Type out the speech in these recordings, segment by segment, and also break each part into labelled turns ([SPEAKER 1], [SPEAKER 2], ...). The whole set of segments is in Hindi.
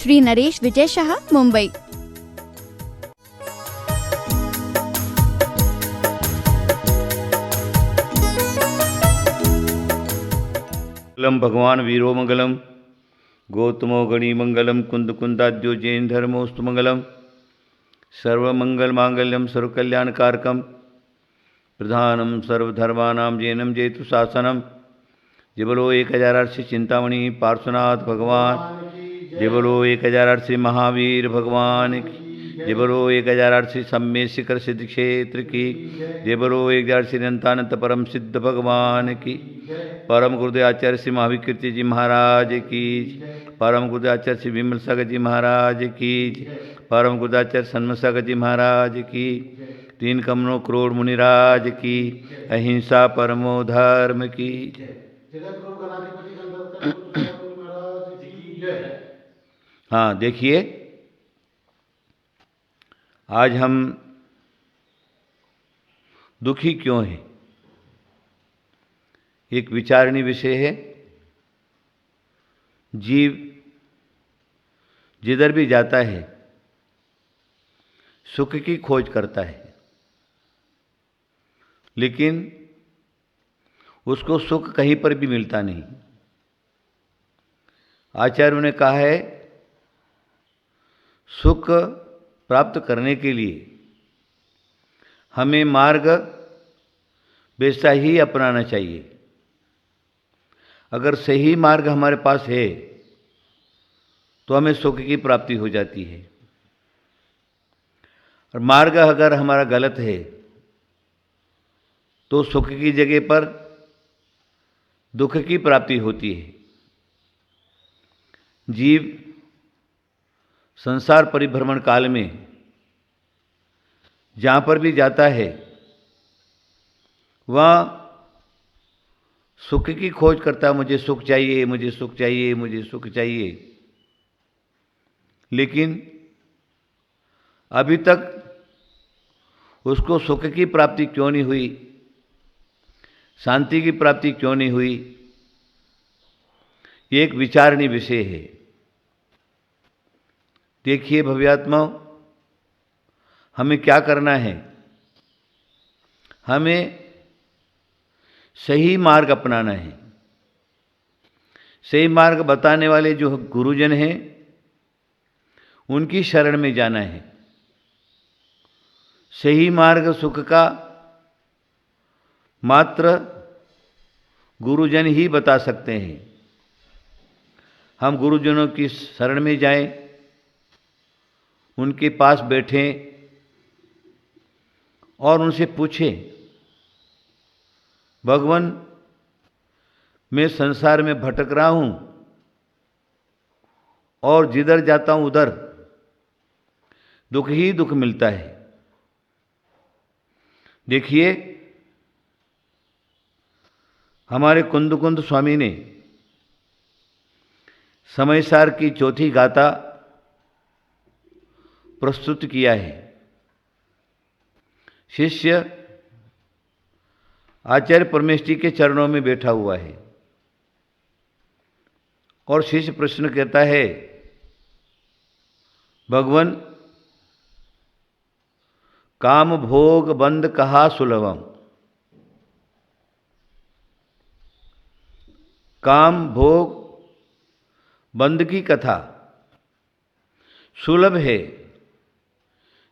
[SPEAKER 1] श्री नरेश विजय शाह, मुंबई।
[SPEAKER 2] मंगलम भगवान वीरो मंगलम, गौतमो गणी मंगलम, कुंद कुंदाद्यो जैन धर्मोस्तु मंगलम, सर्वमंगल मांगल्यम सर्वकल्याणकारकम, प्रधानम सर्वधर्मानां जैनम जयतु शासनम। जय बोलो 1008 चिंतामणि पार्श्वनाथ भगवान, जय बोलो 1008 महावीर भगवान की, जय बोलो 1008 सम्य शिखर सिद्ध क्षेत्र की, जय बोलो 1008 अनंतानंत परम सिद्ध भगवान की, परम गुरुदेव आचार्य श्री महाविकीर्ति जी महाराज की, परम गुरुदेव आचार्य श्री विमल सागर जी महाराज की, परम गुरुदेव आचार्य सन्मत सागर जी महाराज की, 3 कमलों करोड़ मुनिराज की, अहिंसा परमो धर्म की। हाँ, देखिए आज हम दुखी क्यों हैं, एक विचारणीय विषय है। जीव जिधर भी जाता है सुख की खोज करता है, लेकिन उसको सुख कहीं पर भी मिलता नहीं। आचार्यों ने कहा है सुख प्राप्त करने के लिए हमें मार्ग वैसा ही अपनाना चाहिए। अगर सही मार्ग हमारे पास है तो हमें सुख की प्राप्ति हो जाती है, और मार्ग अगर हमारा गलत है तो सुख की जगह पर दुख की प्राप्ति होती है। जीव संसार परिभ्रमण काल में जहाँ पर भी जाता है वहाँ सुख की खोज करता है, मुझे सुख चाहिए, मुझे सुख चाहिए, मुझे सुख चाहिए। लेकिन अभी तक उसको सुख की प्राप्ति क्यों नहीं हुई, शांति की प्राप्ति क्यों नहीं हुई, ये एक विचारणीय विषय है। देखिए भव्यात्माओं, हमें क्या करना है, हमें सही मार्ग अपनाना है। सही मार्ग बताने वाले जो गुरुजन हैं उनकी शरण में जाना है। सही मार्ग सुख का मात्र गुरुजन ही बता सकते हैं। हम गुरुजनों की शरण में जाएं, उनके पास बैठें और उनसे पूछें, भगवान मैं संसार में भटक रहा हूं और जिधर जाता हूं उधर दुख ही दुख मिलता है। देखिए हमारे कुंद कुंद स्वामी ने समयसार की चौथी गाथा प्रस्तुत किया है। शिष्य आचार्य परमेश जी के चरणों में बैठा हुआ है और शिष्य प्रश्न करता है, भगवान काम भोग बंद कहा सुलभम। काम भोग बंद की कथा सुलभ है,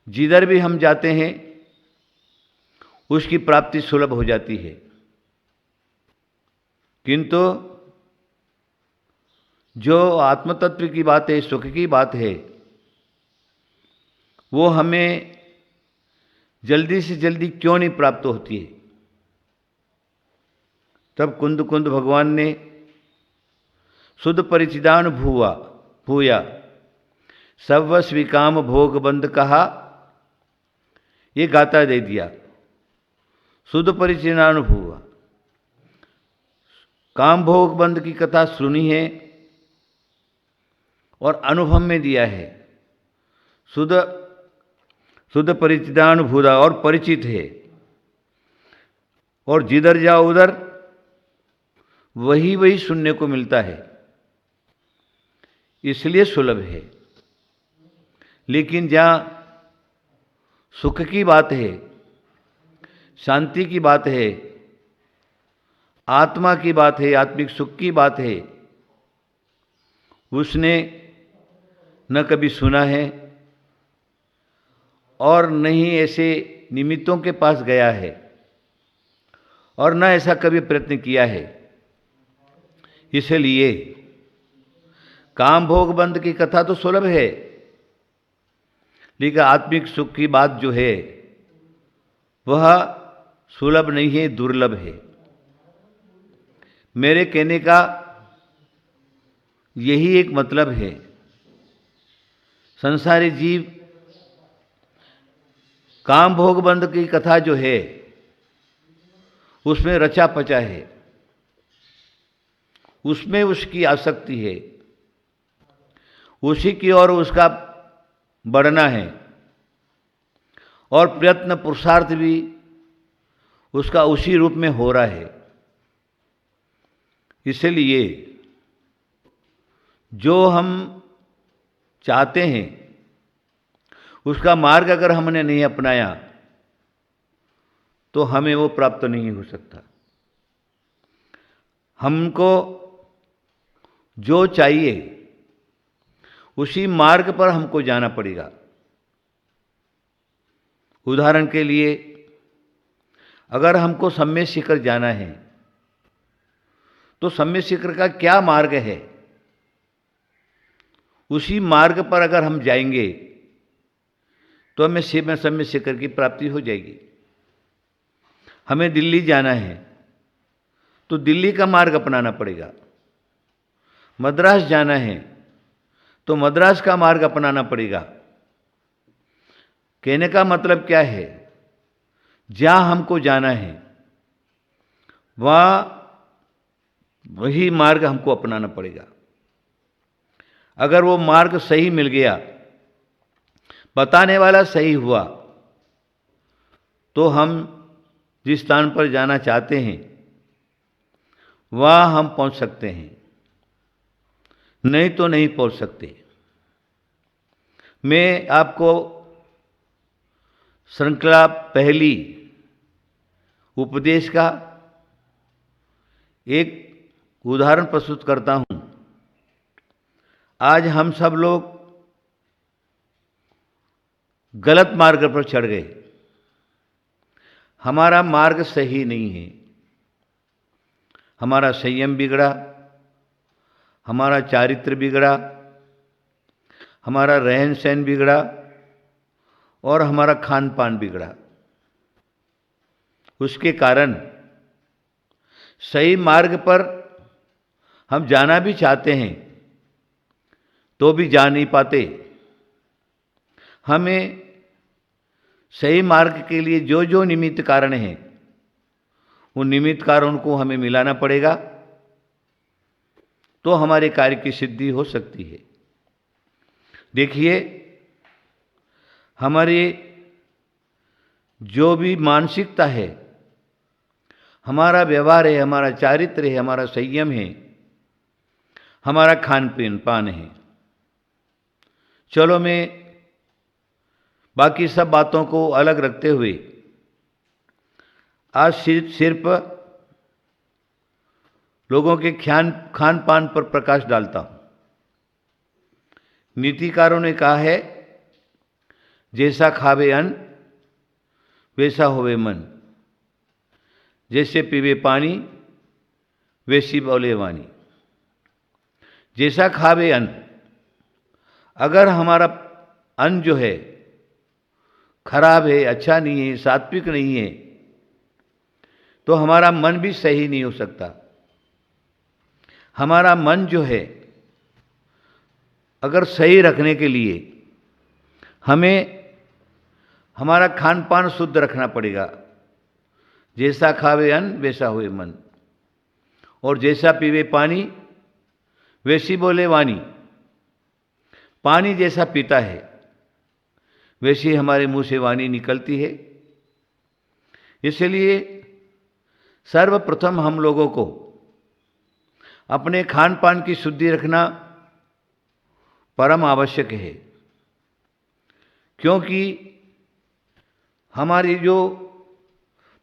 [SPEAKER 2] जिधर भी हम जाते हैं उसकी प्राप्ति सुलभ हो जाती है। किंतु जो आत्मतत्व की बात है, सुख की बात है, वो हमें जल्दी से जल्दी क्यों नहीं प्राप्त होती है। तब कुंद कुंद भगवान ने शुद्ध परिचिदान भूया सर्व स्वीकाम भोग बंद कहा, ये गाता दे दिया। शुद्ध परिचिदानुभूवा, काम भोग बंद की कथा सुनी है और अनुभव में दिया है। शुद्ध परिचिदानुभूता और परिचित है, और जिधर जाओ उधर वही वही सुनने को मिलता है, इसलिए सुलभ है। लेकिन जहाँ सुख की बात है, शांति की बात है, आत्मा की बात है, आत्मिक सुख की बात है, उसने न कभी सुना है और न ही ऐसे निमित्तों के पास गया है और न ऐसा कभी प्रयत्न किया है। इसलिए काम भोग बंध की कथा तो सुलभ है, लेकिन आत्मिक सुख की बात जो है वह सुलभ नहीं है, दुर्लभ है। मेरे कहने का यही एक मतलब है। संसारी जीव काम भोग बंध की कथा जो है उसमें रचा पचा है, उसमें उसकी आसक्ति है, उसी की ओर उसका बढ़ना है और प्रयत्न पुरुषार्थ भी उसका उसी रूप में हो रहा है। इसलिए जो हम चाहते हैं उसका मार्ग अगर हमने नहीं अपनाया तो हमें वो प्राप्त नहीं हो सकता। हमको जो चाहिए उसी मार्ग पर हमको जाना पड़ेगा। उदाहरण के लिए, अगर हमको सम्यक शिखर जाना है तो सम्यक शिखर का क्या मार्ग है, उसी मार्ग पर अगर हम जाएंगे तो हमें सम्यक शिखर की प्राप्ति हो जाएगी। हमें दिल्ली जाना है तो दिल्ली का मार्ग अपनाना पड़ेगा। मद्रास जाना है तो मद्रास का मार्ग अपनाना पड़ेगा। कहने का मतलब क्या है, जहां हमको जाना है वहां वही मार्ग हमको अपनाना पड़ेगा। अगर वो मार्ग सही मिल गया, बताने वाला सही हुआ, तो हम जिस स्थान पर जाना चाहते हैं वहां हम पहुंच सकते हैं, नहीं तो नहीं पहुंच सकते। मैं आपको श्रृंखला पहली उपदेश का एक उदाहरण प्रस्तुत करता हूं। आज हम सब लोग गलत मार्ग पर चढ़ गए। हमारा मार्ग सही नहीं है। हमारा संयम बिगड़ा, हमारा चारित्र बिगड़ा, हमारा रहन सहन बिगड़ा और हमारा खान पान बिगड़ा। उसके कारण सही मार्ग पर हम जाना भी चाहते हैं तो भी जा नहीं पाते। हमें सही मार्ग के लिए जो जो निमित्त कारण हैं उन निमित्त कारणों को हमें मिलाना पड़ेगा, तो हमारे कार्य की सिद्धि हो सकती है। देखिए, हमारी जो भी मानसिकता है, हमारा व्यवहार है, हमारा चारित्र है, हमारा संयम है, हमारा खान पीन पान है। चलो मैं बाकी सब बातों को अलग रखते हुए आज सिर्फ लोगों के खान पान पर प्रकाश डालता हूं। नीतिकारों ने कहा है, जैसा खावे अन्न वैसा होवे मन, जैसे पीवे पानी वैसी बोले वाणी। जैसा खावे अन्न, अगर हमारा अन्न जो है खराब है, अच्छा नहीं है, सात्विक नहीं है, तो हमारा मन भी सही नहीं हो सकता। हमारा मन जो है अगर सही रखने के लिए हमें हमारा खान पान शुद्ध रखना पड़ेगा। जैसा खावे अन्न वैसा हुए मन, और जैसा पीवे पानी वैसी बोले वाणी। पानी जैसा पीता है वैसी हमारे मुंह से वाणी निकलती है। इसलिए सर्वप्रथम हम लोगों को अपने खान पान की शुद्धि रखना परम आवश्यक है। क्योंकि हमारी जो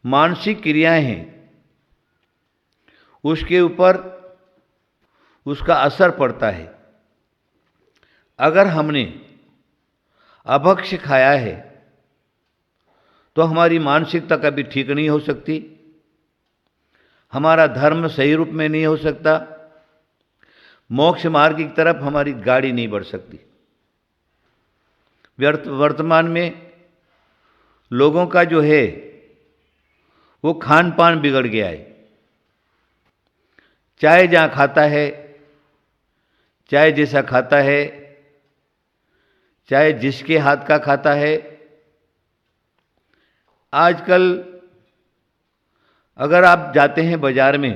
[SPEAKER 2] मानसिक क्रियाएं हैं उसके ऊपर उसका असर पड़ता है। अगर हमने अभक्ष्य खाया है तो हमारी मानसिकता कभी ठीक नहीं हो सकती, हमारा धर्म सही रूप में नहीं हो सकता, मोक्ष मार्ग की तरफ हमारी गाड़ी नहीं बढ़ सकती। वर्तमान में लोगों का जो है वो खान पान बिगड़ गया है। चाहे जहाँ खाता है, चाहे जैसा खाता है, चाहे जिसके हाथ का खाता है, आजकल अगर आप जाते हैं बाजार में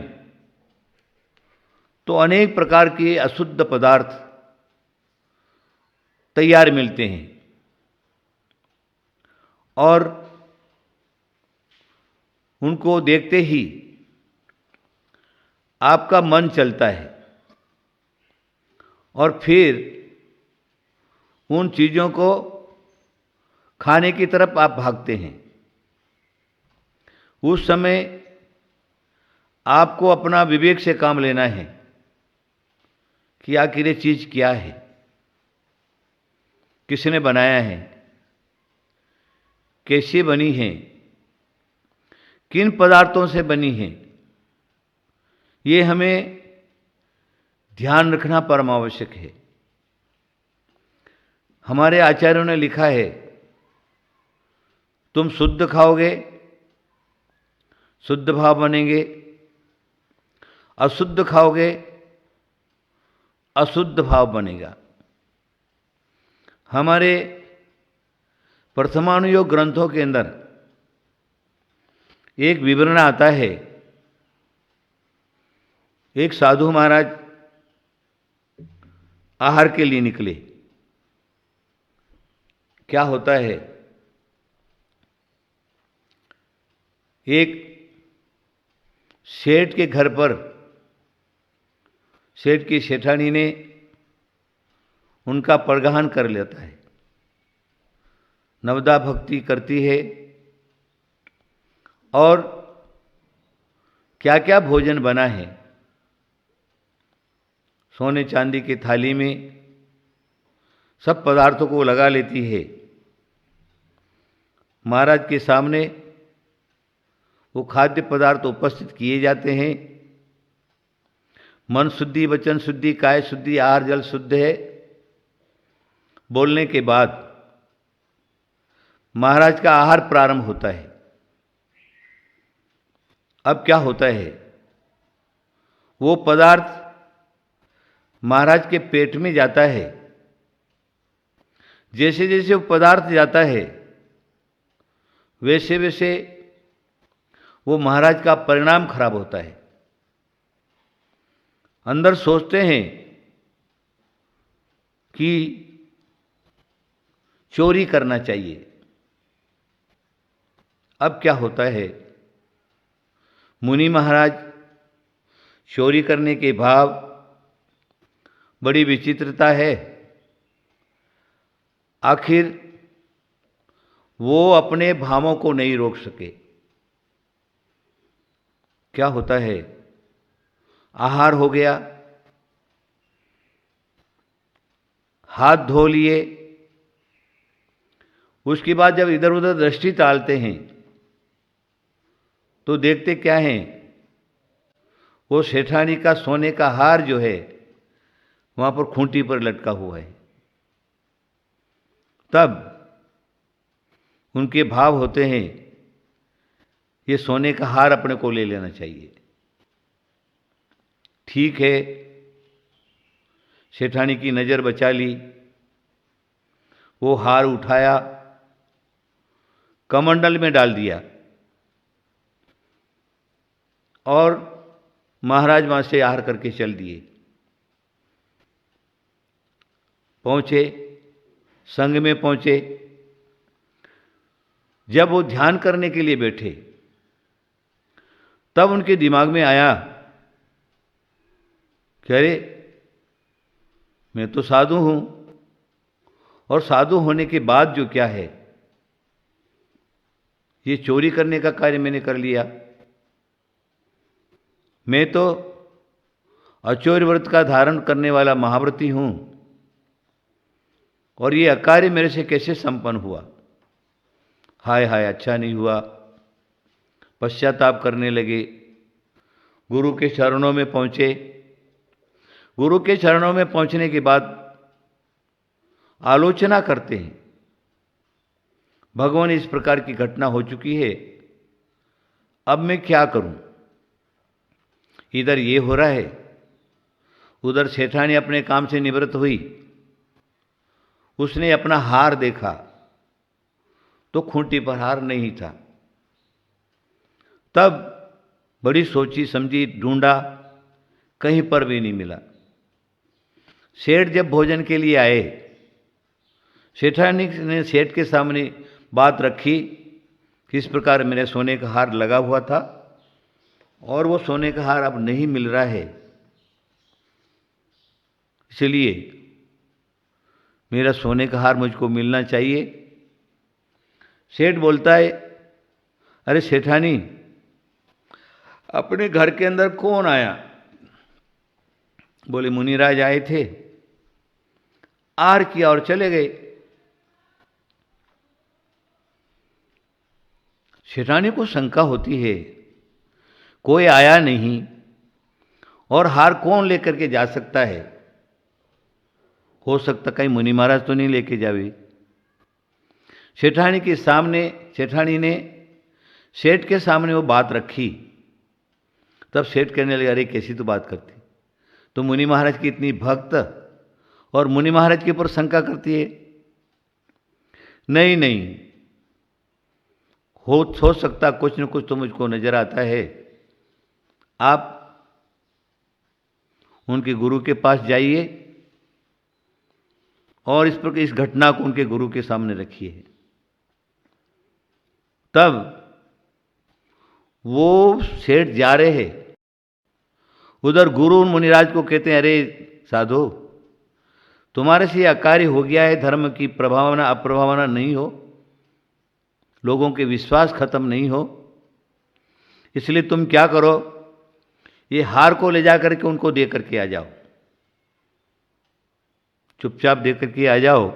[SPEAKER 2] तो अनेक प्रकार के अशुद्ध पदार्थ तैयार मिलते हैं और उनको देखते ही आपका मन चलता है और फिर उन चीज़ों को खाने की तरफ आप भागते हैं। उस समय आपको अपना विवेक से काम लेना है कि आखिर ये चीज़ क्या है, किसने बनाया है, कैसे बनी है, किन पदार्थों से बनी है, ये हमें ध्यान रखना परम आवश्यक है। हमारे आचार्यों ने लिखा है, तुम शुद्ध खाओगे शुद्ध भाव बनेंगे, अशुद्ध खाओगे अशुद्ध भाव बनेगा। हमारे प्रथमानुयोग ग्रंथों के अंदर एक विवरण आता है। एक साधु महाराज आहार के लिए निकले। क्या होता है, एक सेठ के घर पर सेठ की सेठानी ने उनका परगहन कर लेता है, नवदा भक्ति करती है और क्या क्या भोजन बना है सोने चांदी की थाली में सब पदार्थों को लगा लेती है। महाराज के सामने वो खाद्य पदार्थ उपस्थित किए जाते हैं। मन शुद्धि, वचन शुद्धि, काय शुद्धि, आहार जल शुद्ध है बोलने के बाद महाराज का आहार प्रारंभ होता है। अब क्या होता है, वो पदार्थ महाराज के पेट में जाता है। जैसे जैसे वो पदार्थ जाता है वैसे वैसे वो महाराज का परिणाम खराब होता है। अंदर सोचते हैं कि चोरी करना चाहिए। अब क्या होता है, मुनि महाराज चोरी करने के भाव, बड़ी विचित्रता है। आखिर वो अपने भावों को नहीं रोक सके। क्या होता है, आहार हो गया, हाथ धो लिए, उसके बाद जब इधर उधर दृष्टि डालते हैं तो देखते क्या हैं, वो सेठानी का सोने का हार जो है वहां पर खूंटी पर लटका हुआ है। तब उनके भाव होते हैं, ये सोने का हार अपने को ले लेना चाहिए। ठीक है, सेठानी की नज़र बचा ली, वो हार उठाया, कमंडल में डाल दिया और महाराज वहां से आहार करके चल दिए। पहुंचे, संघ में पहुंचे। जब वो ध्यान करने के लिए बैठे तब उनके दिमाग में आया कि अरे मैं तो साधु हूं और साधु होने के बाद जो क्या है, ये चोरी करने का कार्य मैंने कर लिया। मैं तो अचौर्य व्रत का धारण करने वाला महाव्रती हूं, और ये अकार्य मेरे से कैसे संपन्न हुआ। हाय हाय, अच्छा नहीं हुआ। पश्चाताप करने लगे, गुरु के चरणों में पहुंचे। गुरु के चरणों में पहुंचने के बाद आलोचना करते हैं, भगवान इस प्रकार की घटना हो चुकी है, अब मैं क्या करूं। इधर ये हो रहा है, उधर सेठानी अपने काम से निवृत्त हुई। उसने अपना हार देखा तो खूंटी पर हार नहीं था। तब बड़ी सोची समझी, ढूंढा, कहीं पर भी नहीं मिला। सेठ जब भोजन के लिए आए, सेठानी ने सेठ के सामने बात रखी, किस प्रकार मेरे सोने का हार लगा हुआ था और वो सोने का हार अब नहीं मिल रहा है, इसलिए मेरा सोने का हार मुझको मिलना चाहिए। सेठ बोलता है, अरे सेठानी, अपने घर के अंदर कौन आया? बोले, मुनिराज आए थे, आर किया और चले गए। सेठानी को शंका होती है, कोई आया नहीं और हार कौन लेकर के जा सकता है? हो सकता कहीं मुनि महाराज तो नहीं लेके जावे। सेठानी ने सेठ के सामने वो बात रखी। तब सेठ कहने लगे, अरे कैसी तो बात करती, तो मुनि महाराज की इतनी भक्त और मुनि महाराज के ऊपर शंका करती है। नहीं नहीं, हो सकता कुछ न कुछ तो मुझको नजर आता है। आप उनके गुरु के पास जाइए और इस प्रकार इस घटना को उनके गुरु के सामने रखिए। तब वो सेठ जा रहे हैं, उधर गुरु मुनिराज को कहते हैं, अरे साधु, तुम्हारे से अकार्य हो गया है, धर्म की प्रभावना अप्रभावना नहीं हो, लोगों के विश्वास खत्म नहीं हो, इसलिए तुम क्या करो, ये हार को ले जा करके उनको दे करके आ जाओ, चुपचाप दे करके आ जाओ।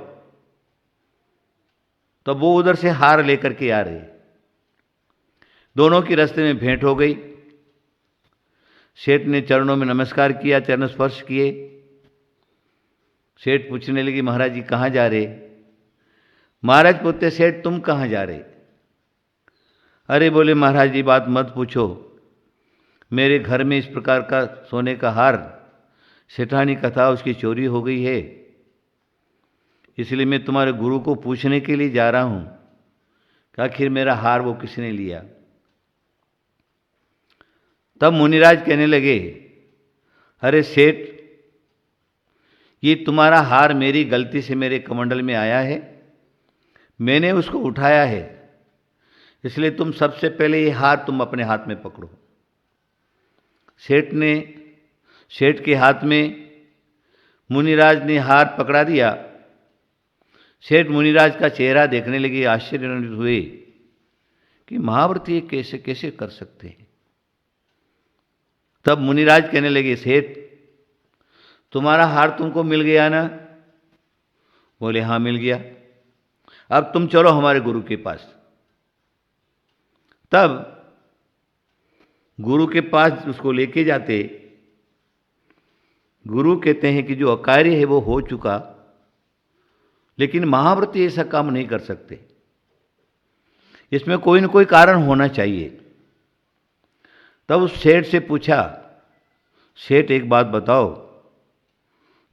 [SPEAKER 2] तब वो उधर से हार लेकर के आ रहे, दोनों की रास्ते में भेंट हो गई। सेठ ने चरणों में नमस्कार किया, चरण स्पर्श किए। सेठ पूछने लगी, महाराज जी कहाँ जा रहे? महाराज पूछते, सेठ तुम कहाँ जा रहे? अरे बोले, महाराज जी बात मत पूछो, मेरे घर में इस प्रकार का सोने का हार सेठानी का था, उसकी चोरी हो गई है, इसलिए मैं तुम्हारे गुरु को पूछने के लिए जा रहा हूं कि आखिर मेरा हार वो किसने लिया। तब मुनिराज कहने लगे, अरे सेठ, ये तुम्हारा हार मेरी गलती से मेरे कमंडल में आया है, मैंने उसको उठाया है, इसलिए तुम सबसे पहले ये हार तुम अपने हाथ में पकड़ो। सेठ के हाथ में मुनिराज ने हार पकड़ा दिया। सेठ मुनिराज का चेहरा देखने लगे, आश्चर्यचकित हुए कि महाव्रती ये कैसे कैसे कर सकते हैं। तब मुनिराज कहने लगे, सेठ तुम्हारा हार तुमको मिल गया ना? बोले, हाँ मिल गया, अब तुम चलो हमारे गुरु के पास। तब गुरु के पास उसको लेके जाते। गुरु कहते हैं कि जो अकार्य है वो हो चुका, लेकिन महाव्रती ऐसा काम नहीं कर सकते, इसमें कोई न कोई कारण होना चाहिए। तब उस सेठ से पूछा, सेठ एक बात बताओ,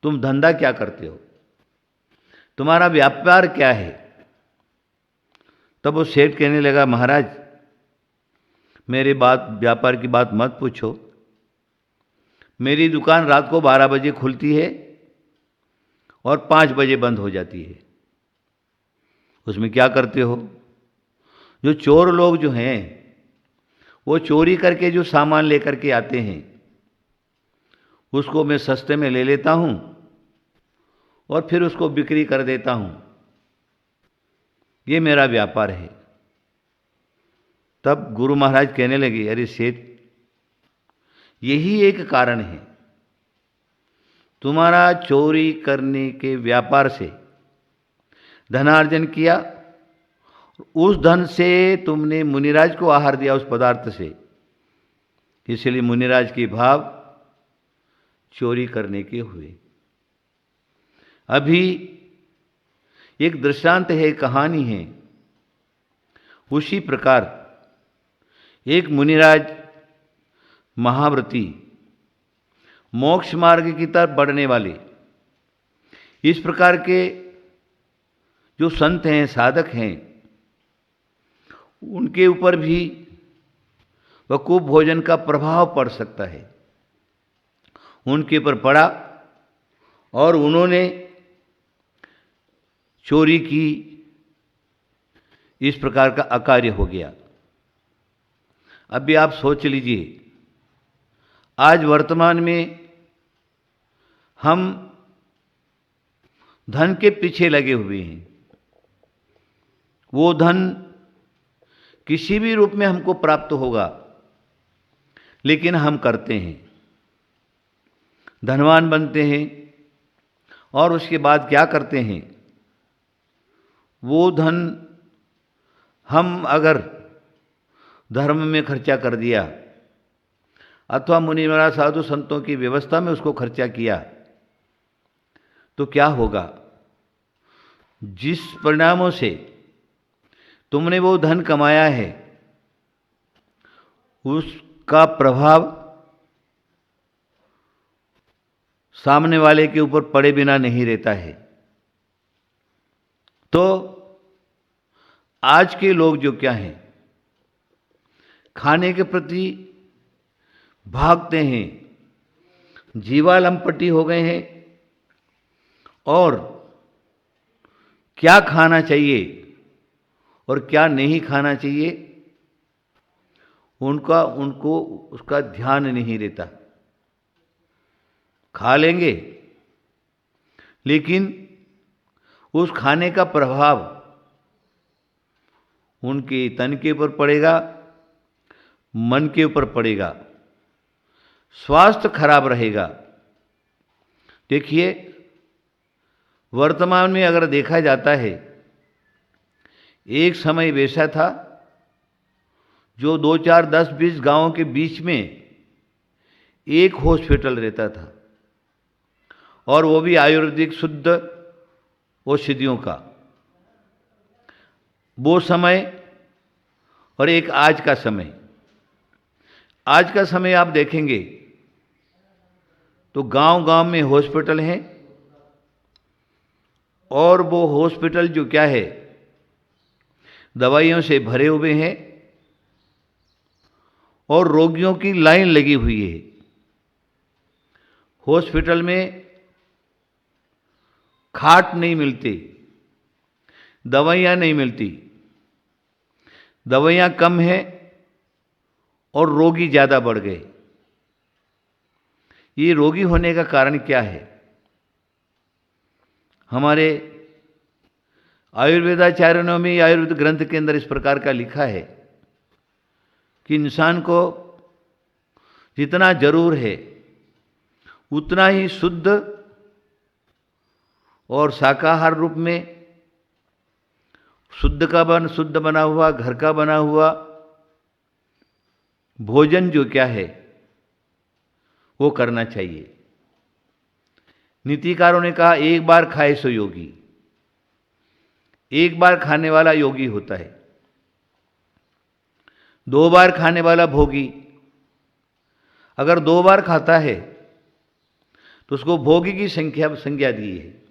[SPEAKER 2] तुम धंधा क्या करते हो, तुम्हारा व्यापार क्या है? तब वो सेठ कहने लगा, महाराज मेरे व्यापार की बात मत पूछो, मेरी दुकान रात को 12 बजे खुलती है और 5 बजे बंद हो जाती है। उसमें क्या करते हो? जो चोर लोग जो हैं वो चोरी करके जो सामान लेकर के आते हैं उसको मैं सस्ते में ले लेता हूं और फिर उसको बिक्री कर देता हूं। ये मेरा व्यापार है। तब गुरु महाराज कहने लगे, अरे सेठ, यही एक कारण है, तुम्हारा चोरी करने के व्यापार से धनार्जन किया, उस धन से तुमने मुनिराज को आहार दिया उस पदार्थ से, इसलिए मुनिराज के भाव चोरी करने के हुए। अभी एक दृष्टांत है, कहानी है। उसी प्रकार एक मुनिराज महाव्रती, मोक्ष मार्ग की तरफ बढ़ने वाले, इस प्रकार के जो संत हैं, साधक हैं, उनके ऊपर भी वकूफ भोजन का प्रभाव पड़ सकता है। उनके ऊपर पड़ा और उन्होंने चोरी की, इस प्रकार का अकार्य हो गया। अभी आप सोच लीजिए, आज वर्तमान में हम धन के पीछे लगे हुए हैं। वो धन किसी भी रूप में हमको प्राप्त होगा, लेकिन हम करते हैं, धनवान बनते हैं और उसके बाद क्या करते हैं, वो धन हम अगर धर्म में खर्चा कर दिया अथवा मुनि महाराज साधु संतों की व्यवस्था में उसको खर्चा किया, तो क्या होगा? जिस परिणामों से तुमने वो धन कमाया है, उसका प्रभाव सामने वाले के ऊपर पड़े बिना नहीं रहता है। तो आज के लोग जो क्या हैं, खाने के प्रति भागते हैं, जीवालंपटी हो गए हैं, और क्या खाना चाहिए और क्या नहीं खाना चाहिए उनको उसका ध्यान नहीं रहता। खा लेंगे, लेकिन उस खाने का प्रभाव उनके तन के ऊपर पड़ेगा, मन के ऊपर पड़ेगा, स्वास्थ्य खराब रहेगा। देखिए, वर्तमान में अगर देखा जाता है, एक समय वैसा था जो 2, 4, 10, 20 गांवों के बीच में एक हॉस्पिटल रहता था, और वो भी आयुर्वेदिक शुद्ध औषधियों का। वो समय और एक आज का समय, आज का समय आप देखेंगे तो गांव-गांव में हॉस्पिटल हैं, और वो हॉस्पिटल जो क्या है, दवाइयों से भरे हुए हैं और रोगियों की लाइन लगी हुई है। हॉस्पिटल में खाट नहीं मिलती, दवाइयाँ नहीं मिलती, दवाइयाँ कम हैं और रोगी ज़्यादा बढ़ गए। ये रोगी होने का कारण क्या है? हमारे आयुर्वेदाचार्यों में, आयुर्वेद ग्रंथ के अंदर इस प्रकार का लिखा है कि इंसान को जितना जरूर है उतना ही शुद्ध और शाकाहार रूप में शुद्ध बना हुआ, घर का बना हुआ भोजन जो क्या है वो करना चाहिए। नीतिकारों ने कहा, एक बार खाए सो योगी। एक बार खाने वाला योगी होता है, 2 बार खाने वाला भोगी। अगर 2 बार खाता है तो उसको भोगी की संज्ञा दी है,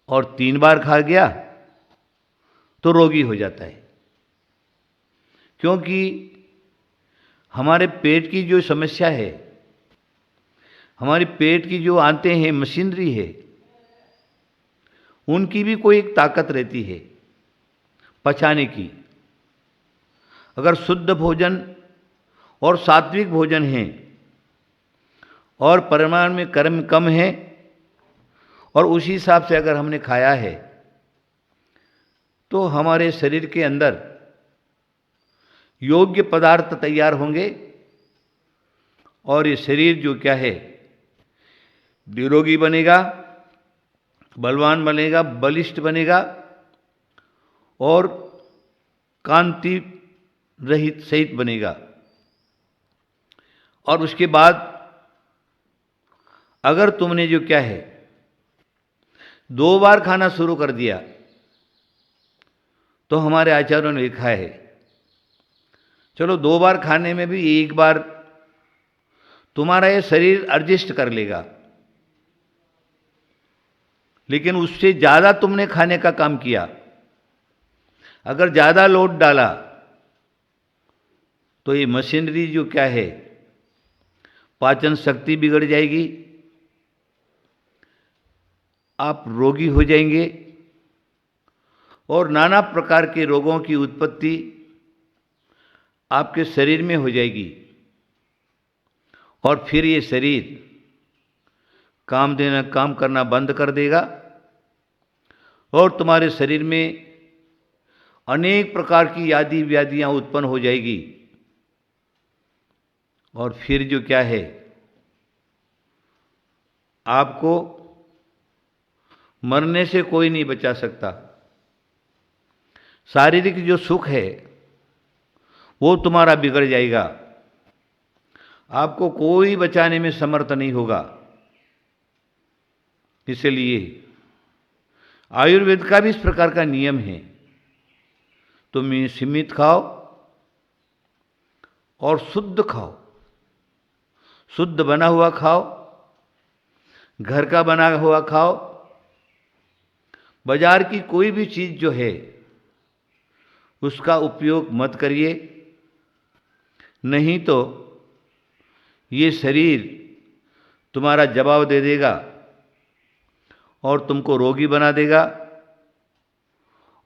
[SPEAKER 2] और 3 बार खा गया तो रोगी हो जाता है। क्योंकि हमारे पेट की जो समस्या है, हमारे पेट की जो आंतें हैं, मशीनरी है, उनकी भी कोई एक ताकत रहती है पचाने की। अगर शुद्ध भोजन और सात्विक भोजन है और परिमाण में कर्म कम है और उसी हिसाब से अगर हमने खाया है तो हमारे शरीर के अंदर योग्य पदार्थ तैयार होंगे और ये शरीर जो क्या है निरोगी बनेगा, बलवान बनेगा, बलिष्ठ बनेगा और कांति रहित सहित बनेगा। और उसके बाद अगर तुमने जो क्या है 2 बार खाना शुरू कर दिया तो हमारे आचार्यों ने लिखा है चलो 2 बार खाने में भी 1 बार तुम्हारा ये शरीर एडजस्ट कर लेगा, लेकिन उससे ज्यादा तुमने खाने का काम किया, अगर ज्यादा लोड डाला तो ये मशीनरी जो क्या है पाचन शक्ति बिगड़ जाएगी, आप रोगी हो जाएंगे और नाना प्रकार के रोगों की उत्पत्ति आपके शरीर में हो जाएगी और फिर ये शरीर काम करना बंद कर देगा और तुम्हारे शरीर में अनेक प्रकार की आदि व्याधियां उत्पन्न हो जाएगी और फिर जो क्या है आपको मरने से कोई नहीं बचा सकता। शारीरिक जो सुख है वो तुम्हारा बिगड़ जाएगा, आपको कोई बचाने में समर्थ नहीं होगा। इसलिए आयुर्वेद का भी इस प्रकार का नियम है, तुम सीमित खाओ और शुद्ध खाओ, शुद्ध बना हुआ खाओ, घर का बना हुआ खाओ, बाजार की कोई भी चीज जो है उसका उपयोग मत करिए, नहीं तो ये शरीर तुम्हारा जवाब दे देगा और तुमको रोगी बना देगा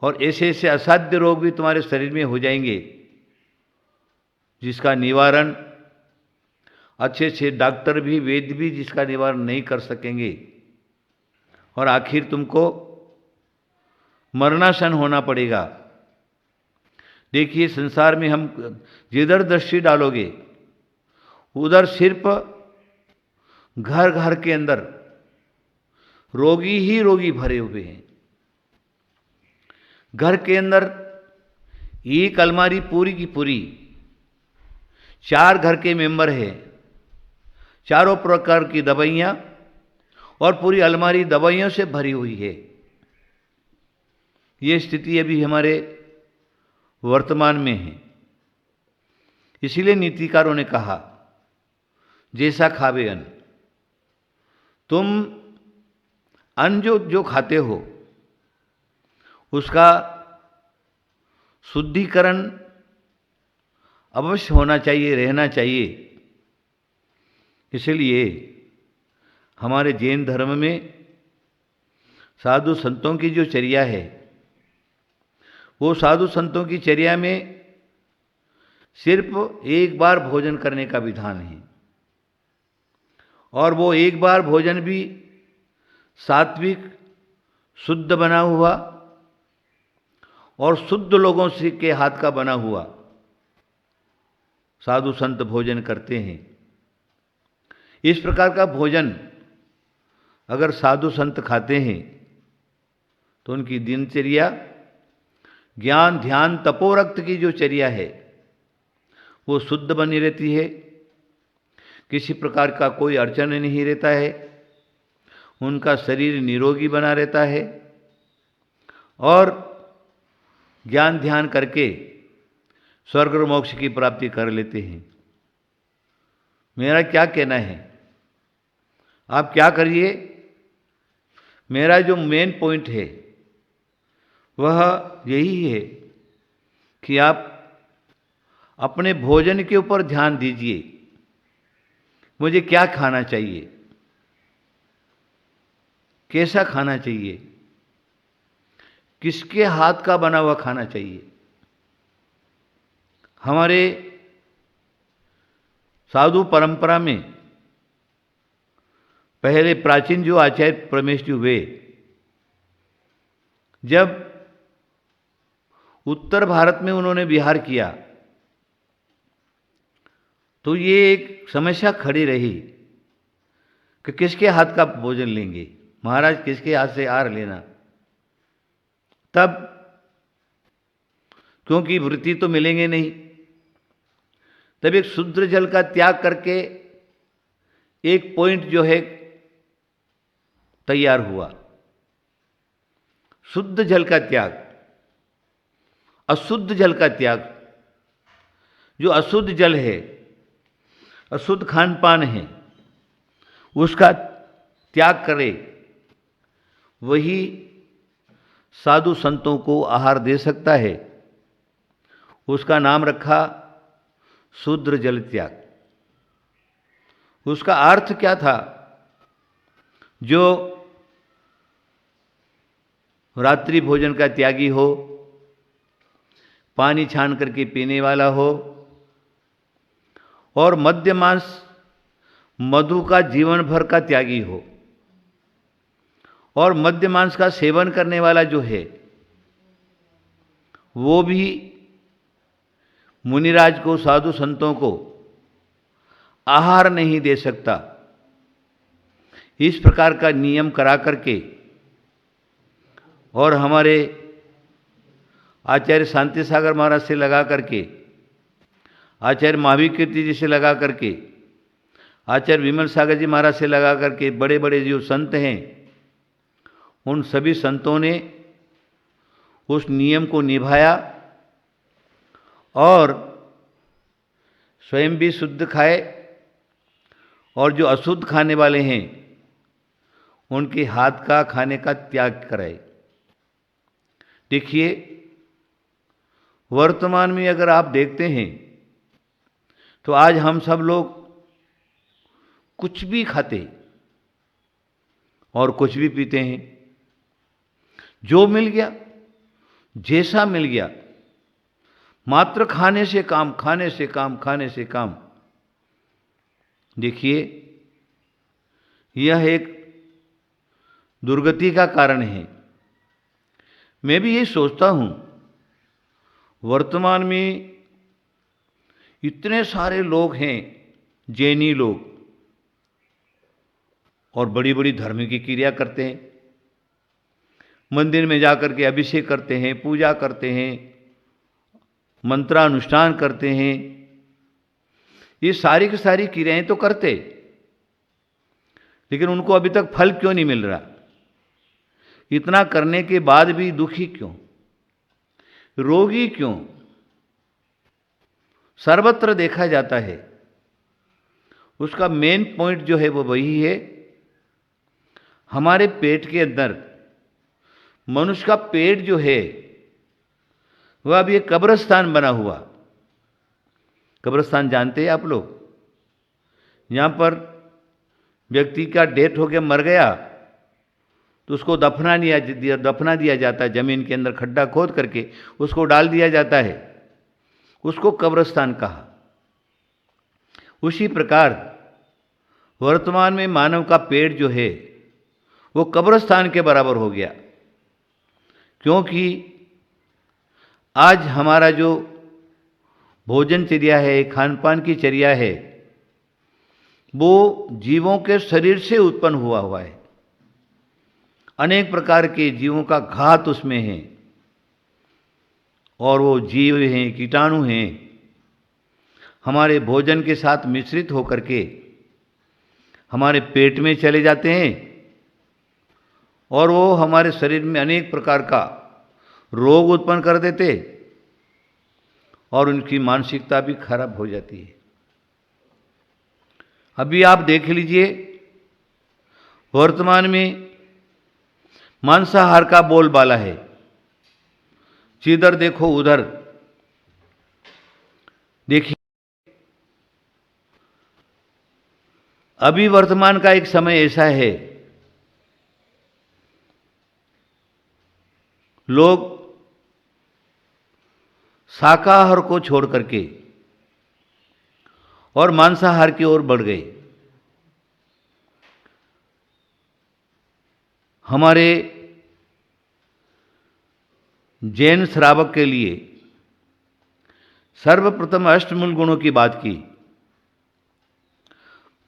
[SPEAKER 2] और ऐसे ऐसे असाध्य रोग भी तुम्हारे शरीर में हो जाएंगे जिसका निवारण अच्छे अच्छे डॉक्टर भी, वैद्य भी जिसका निवारण नहीं कर सकेंगे और आखिर तुमको मरणासन होना पड़ेगा। देखिए संसार में हम जिधर दृष्टि डालोगे उधर सिर्फ घर घर के अंदर रोगी ही रोगी भरे हुए हैं। घर के अंदर एक अलमारी पूरी की पूरी 4 घर के मेंबर हैं, चारों प्रकार की दवाइयां और पूरी अलमारी दवाइयों से भरी हुई है। ये स्थिति अभी हमारे वर्तमान में है। इसीलिए नीतिकारों ने कहा जैसा खावे अन्न, तुम अन्न जो खाते हो उसका शुद्धिकरण अवश्य होना चाहिए, रहना चाहिए। इसलिए हमारे जैन धर्म में साधु संतों की जो चर्या है वो साधु संतों की चर्या में सिर्फ एक बार भोजन करने का विधान है और वो एक बार भोजन भी सात्विक शुद्ध बना हुआ और शुद्ध लोगों से के हाथ का बना हुआ साधु संत भोजन करते हैं। इस प्रकार का भोजन अगर साधु संत खाते हैं तो उनकी दिनचर्या ज्ञान ध्यान तपोरक्त की जो चर्या है वो शुद्ध बनी रहती है, किसी प्रकार का कोई अड़चन नहीं रहता है, उनका शरीर निरोगी बना रहता है और ज्ञान ध्यान करके स्वर्ग और मोक्ष की प्राप्ति कर लेते हैं। मेरा क्या कहना है, आप क्या करिए, मेरा जो मेन पॉइंट है वह यही है कि आप अपने भोजन के ऊपर ध्यान दीजिए। मुझे क्या खाना चाहिए, कैसा खाना चाहिए, किसके हाथ का बना हुआ खाना चाहिए। हमारे साधु परंपरा में पहले प्राचीन जो आचार्य परमेश जी हुए, जब उत्तर भारत में उन्होंने विहार किया, तो ये एक समस्या खड़ी रही कि किसके हाथ का भोजन लेंगे, महाराज किसके हाथ से आहार लेना। तब क्योंकि वृत्ति तो मिलेंगे नहीं, तब एक शुद्ध जल का त्याग करके एक पॉइंट जो है तैयार हुआ, शुद्ध जल का त्याग, अशुद्ध जल का त्याग। जो अशुद्ध जल है, अशुद्ध खान पान है, उसका त्याग करे, वही साधु संतों को आहार दे सकता है। उसका नाम रखा शुद्ध जल त्याग। उसका अर्थ क्या था? जो रात्रि भोजन का त्यागी हो, पानी छान करके पीने वाला हो, और मद्य मांस मधु का जीवन भर का त्यागी हो, और मद्य मांस का सेवन करने वाला जो है वो भी मुनिराज को, साधु संतों को आहार नहीं दे सकता। इस प्रकार का नियम करा करके, और हमारे आचार्य शांति सागर महाराज से लगा करके, आचार्य महावीर कीर्ति जी से लगा करके, आचार्य विमल सागर जी महाराज से लगा करके, बड़े बड़े जो संत हैं उन सभी संतों ने उस नियम को निभाया और स्वयं भी शुद्ध खाए, और जो अशुद्ध खाने वाले हैं उनके हाथ का खाने का त्याग कराए। देखिए, वर्तमान में अगर आप देखते हैं तो आज हम सब लोग कुछ भी खाते और कुछ भी पीते हैं, जो मिल गया, जैसा मिल गया, मात्र खाने से काम, खाने से काम, खाने से काम। देखिए, यह एक दुर्गति का कारण है। मैं भी ये सोचता हूं, वर्तमान में इतने सारे लोग हैं, जैनी लोग, और बड़ी बड़ी धर्म की क्रिया करते हैं, मंदिर में जाकर के अभिषेक करते हैं, पूजा करते हैं, मंत्रानुष्ठान करते हैं। ये सारी की सारी क्रियाएं तो करते, लेकिन उनको अभी तक फल क्यों नहीं मिल रहा? इतना करने के बाद भी दुखी क्यों, रोगी क्यों? सर्वत्र देखा जाता है। उसका मेन पॉइंट जो है वो वही है, हमारे पेट के अंदर, मनुष्य का पेट जो है वह अभी एक कब्रिस्तान बना हुआ। कब्रिस्तान जानते हैं आप लोग? यहाँ पर व्यक्ति का डेथ हो गया, मर गया, तो उसको दफना दिया जाता है, जमीन के अंदर खड्डा खोद करके उसको डाल दिया जाता है, उसको कब्रिस्तान कहा। उसी प्रकार वर्तमान में मानव का पेट जो है वो कब्रिस्तान के बराबर हो गया, क्योंकि आज हमारा जो भोजनचर्या है, खान पान की चर्या है, वो जीवों के शरीर से उत्पन्न हुआ है। अनेक प्रकार के जीवों का घात उसमें है, और वो जीव हैं, कीटाणु हैं, हमारे भोजन के साथ मिश्रित होकर के हमारे पेट में चले जाते हैं, और वो हमारे शरीर में अनेक प्रकार का रोग उत्पन्न कर देते, और उनकी मानसिकता भी खराब हो जाती है। अभी आप देख लीजिए, वर्तमान में मांसाहार का बोलबाला है, जिधर देखो उधर। देखिए, अभी वर्तमान का एक समय ऐसा है, लोग शाकाहार को छोड़ करके और मांसाहार की ओर बढ़ गए। हमारे जैन श्रावक के लिए सर्वप्रथम अष्टमूल गुणों की बात की।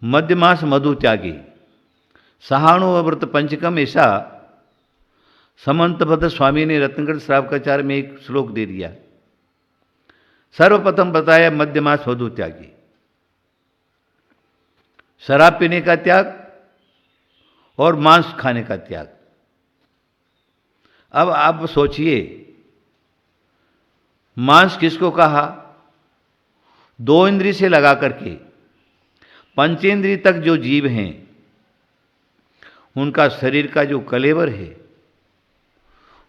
[SPEAKER 2] मध्यमास मधु त्यागी, सहानुभूत पंचकम, ऐसा समंतभद्र स्वामी ने रत्नगढ़ श्रावकाचार्य में एक श्लोक दे दिया। सर्वप्रथम बताया मध्यमास मधु त्यागी, शराब पीने का त्याग और मांस खाने का त्याग। अब आप सोचिए, मांस किसको कहा? दो इंद्री से लगा करके पंचेंद्री तक जो जीव हैं, उनका शरीर का जो कलेवर है,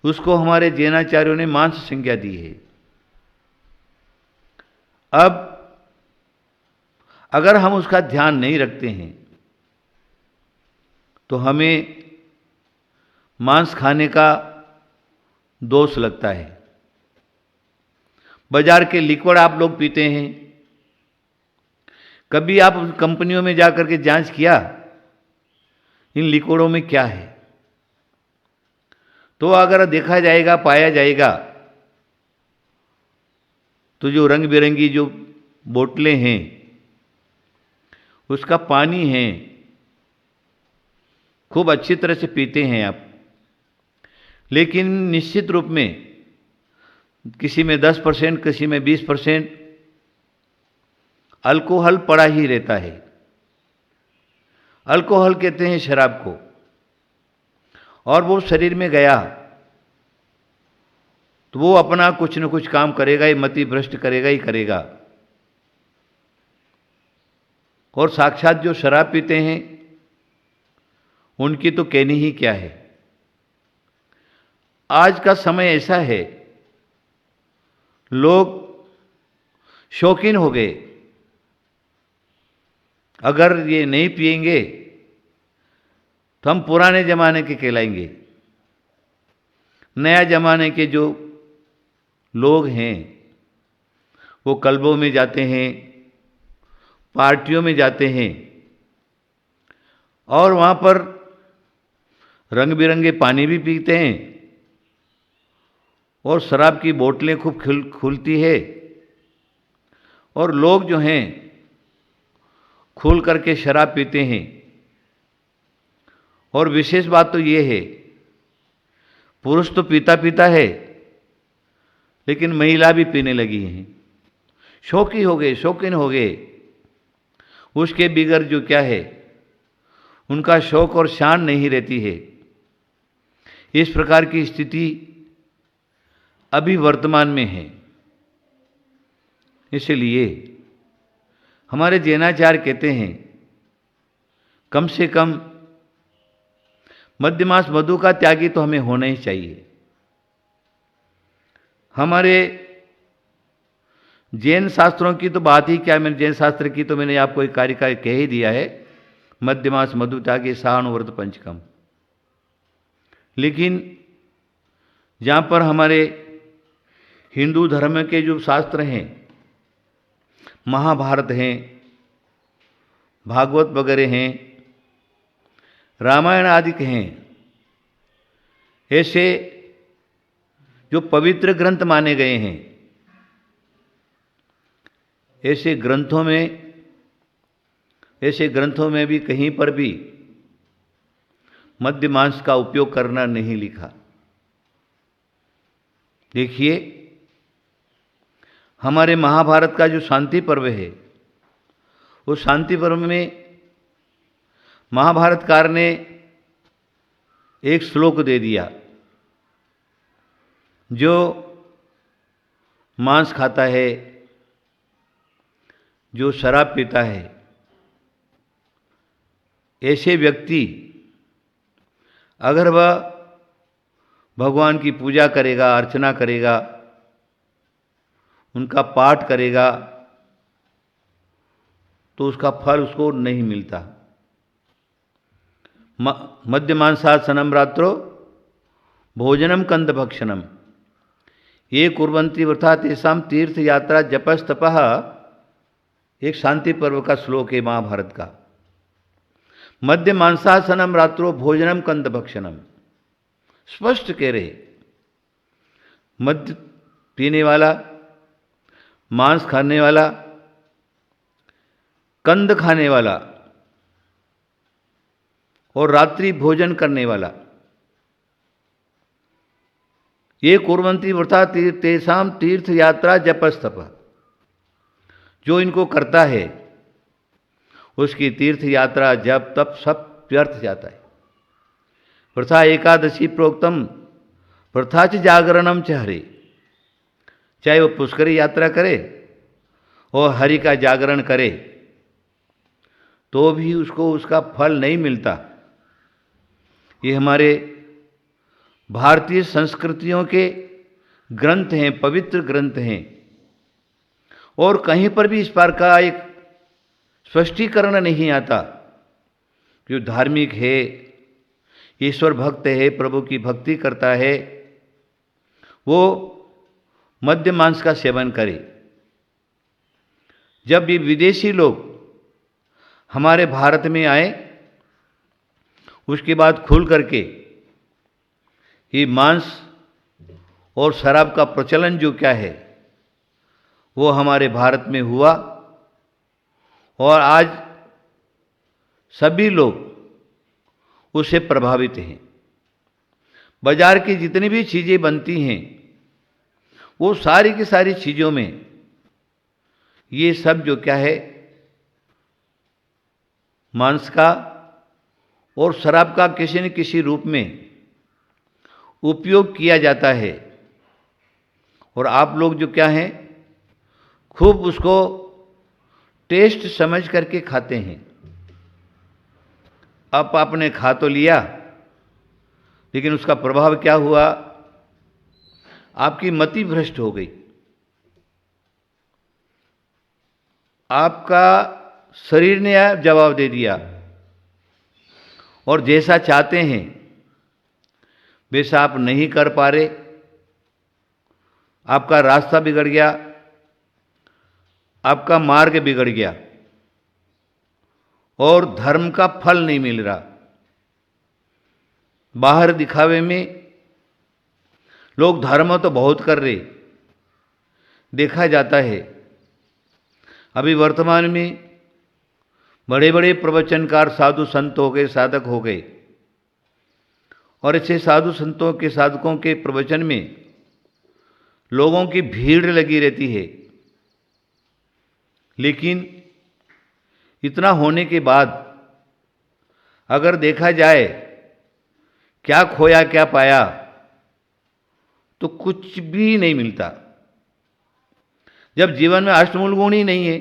[SPEAKER 2] उसको हमारे जैनाचार्यों ने मांस संज्ञा दी है। अब अगर हम उसका ध्यान नहीं रखते हैं तो हमें मांस खाने का दोष लगता है। बाजार के लिक्विड आप लोग पीते हैं, कभी आप कंपनियों में जाकर के जांच किया इन लिक्विडों में क्या है? तो अगर देखा जाएगा, पाया जाएगा, तो जो रंग बिरंगी जो बोतलें हैं उसका पानी है, खूब अच्छी तरह से पीते हैं आप, लेकिन निश्चित रूप में किसी में 10%, किसी में 20% अल्कोहल पड़ा ही रहता है। अल्कोहल कहते हैं शराब को, और वो शरीर में गया तो वो अपना कुछ न कुछ काम करेगा ही, मति भ्रष्ट करेगा ही करेगा। और साक्षात जो शराब पीते हैं उनकी तो कहनी ही क्या है। आज का समय ऐसा है, लोग शौकीन हो गए, अगर ये नहीं पिएंगे तो हम पुराने जमाने के कहलाएंगे। नया जमाने के जो लोग हैं वो क्लबों में जाते हैं, पार्टियों में जाते हैं, और वहाँ पर रंग बिरंगे पानी भी पीते हैं, और शराब की बोतलें खूब खुलती है, और लोग जो हैं खुल करके शराब पीते हैं। और विशेष बात तो ये है, पुरुष तो पीता पीता है, लेकिन महिला भी पीने लगी हैं। शौकी हो गए, शौकीन हो गए। उसके बिगर जो क्या है, उनका शौक और शान नहीं रहती है। इस प्रकार की स्थिति अभी वर्तमान में है। इसलिए हमारे जैनाचार्य कहते हैं, कम से कम मध्यमास मधु का त्यागी तो हमें होना ही चाहिए। हमारे जैन शास्त्रों की तो बात ही क्या, मैंने जैन शास्त्र की तो मैंने आपको एक कार्य का कह ही दिया है, मध्यमास मधु त्यागी सहानुभूत पंचकम। लेकिन जहाँ पर हमारे हिंदू धर्म के जो शास्त्र हैं, महाभारत हैं, भागवत वगैरह हैं, रामायण आदि हैं, ऐसे जो पवित्र ग्रंथ माने गए हैं, ऐसे ग्रंथों में भी कहीं पर भी मद्य मांस का उपयोग करना नहीं लिखा। देखिए, हमारे महाभारत का जो शांति पर्व है, उस शांति पर्व में महाभारतकार ने एक श्लोक दे दिया, जो मांस खाता है, जो शराब पीता है, ऐसे व्यक्ति अगर वह भगवान की पूजा करेगा, अर्चना करेगा, उनका पाठ करेगा, तो उसका फल उसको नहीं मिलता। मद्यमांसासनम रात्रो भोजनम कंद भक्षणम ये कुर्वन्ति वृथा तेषाम तीर्थ यात्रा जपस तपः, एक शांति पर्व का श्लोक है महाभारत का। मध्य मांसासनम रात्रो भोजनम कंद भक्षणम, स्पष्ट कह रहे, मद्य पीने वाला, मांस खाने वाला, कंद खाने वाला और रात्रि भोजन करने वाला, ये कुर्वन्ति वृथा तेषां तीर्थ यात्रा जपस्तप, जो इनको करता है उसकी तीर्थ यात्रा जप तप सब व्यर्थ जाता है। वृथा एकादशी प्रोक्तम वृथा च जागरणम च हरे, चाहे वो पुष्करी यात्रा करे और हरि का जागरण करे तो भी उसको उसका फल नहीं मिलता। ये हमारे भारतीय संस्कृतियों के ग्रंथ हैं, पवित्र ग्रंथ हैं, और कहीं पर भी इस बार का एक स्पष्टीकरण नहीं आता। जो धार्मिक है, ईश्वर भक्त है, प्रभु की भक्ति करता है, वो मद्य मांस का सेवन करे। जब भी विदेशी लोग हमारे भारत में आए, उसके बाद खुल करके ये मांस और शराब का प्रचलन जो क्या है वो हमारे भारत में हुआ, और आज सभी लोग उससे प्रभावित हैं। बाजार की जितनी भी चीज़ें बनती हैं वो सारी की सारी चीज़ों में ये सब जो क्या है मांस का और शराब का किसी न किसी रूप में उपयोग किया जाता है, और आप लोग जो क्या हैं खूब उसको टेस्ट समझ करके खाते हैं। अब आपने खा तो लिया, लेकिन उसका प्रभाव क्या हुआ, आपकी मति भ्रष्ट हो गई, आपका शरीर ने जवाब दे दिया, और जैसा चाहते हैं वैसा आप नहीं कर पा रहे। आपका रास्ता बिगड़ गया, आपका मार्ग बिगड़ गया, और धर्म का फल नहीं मिल रहा। बाहर दिखावे में लोग धर्म तो बहुत कर रहे, देखा जाता है। अभी वर्तमान में बड़े बड़े प्रवचनकार साधु संत हो गए, साधक हो गए, और ऐसे साधु संतों के साधकों के प्रवचन में लोगों की भीड़ लगी रहती है। लेकिन इतना होने के बाद अगर देखा जाए क्या खोया क्या पाया, तो कुछ भी नहीं मिलता। जब जीवन में अष्टमूल गुण ही नहीं है,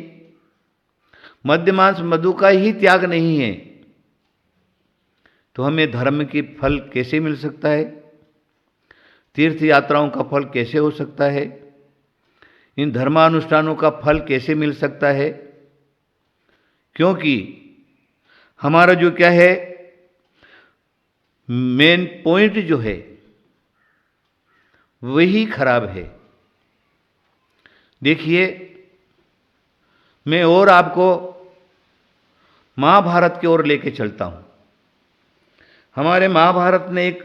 [SPEAKER 2] मद्य मांस मधु का ही त्याग नहीं है, तो हमें धर्म की फल कैसे मिल सकता है? तीर्थ यात्राओं का फल कैसे हो सकता है? इन धर्मानुष्ठानों का फल कैसे मिल सकता है? क्योंकि हमारा जो क्या है मेन पॉइंट जो है वही खराब है। देखिए, मैं और आपको महाभारत की ओर लेके चलता हूं। हमारे महाभारत ने एक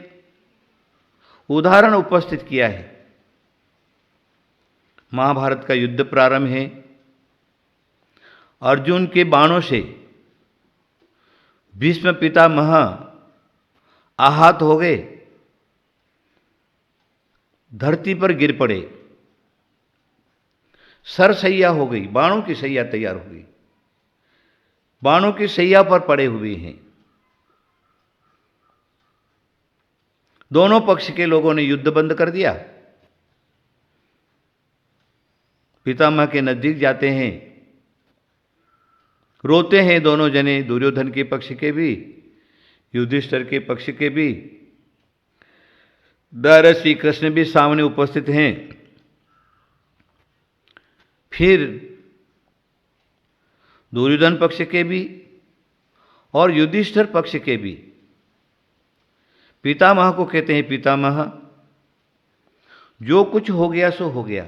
[SPEAKER 2] उदाहरण उपस्थित किया है। महाभारत का युद्ध प्रारंभ है, अर्जुन के बाणों से भीष्म पितामह आहत हो गए, धरती पर गिर पड़े, सरसैया हो गई, बाणों की सैया तैयार हो गई, बाणों की सैया पर पड़े हुए हैं। दोनों पक्ष के लोगों ने युद्ध बंद कर दिया। पितामह के नजदीक जाते हैं, रोते हैं दोनों जने, दुर्योधन के पक्ष के भी, युधिष्ठिर के पक्ष के भी। दारा श्री कृष्ण भी सामने उपस्थित हैं। फिर दुर्योधन पक्ष के भी और युधिष्ठिर पक्ष के भी पितामह को कहते हैं, पितामह जो कुछ हो गया सो हो गया,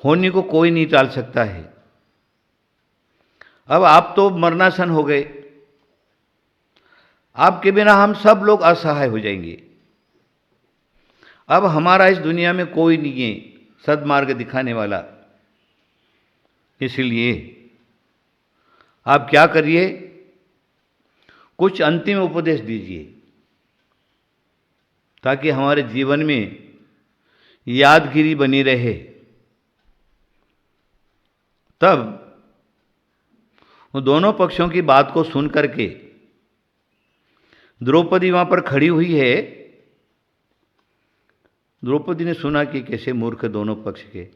[SPEAKER 2] होने को कोई नहीं टाल सकता है। अब आप तो मरणासन हो गए, आपके बिना हम सब लोग असहाय हो जाएंगे। अब हमारा इस दुनिया में कोई नहीं है सद्मार्ग दिखाने वाला। इसलिए आप क्या करिए, कुछ अंतिम उपदेश दीजिए ताकि हमारे जीवन में यादगिरी बनी रहे। तब वो दोनों पक्षों की बात को सुन करके द्रौपदी वहां पर खड़ी हुई है। द्रौपदी ने सुना कि कैसे मूर्ख दोनों पक्ष के,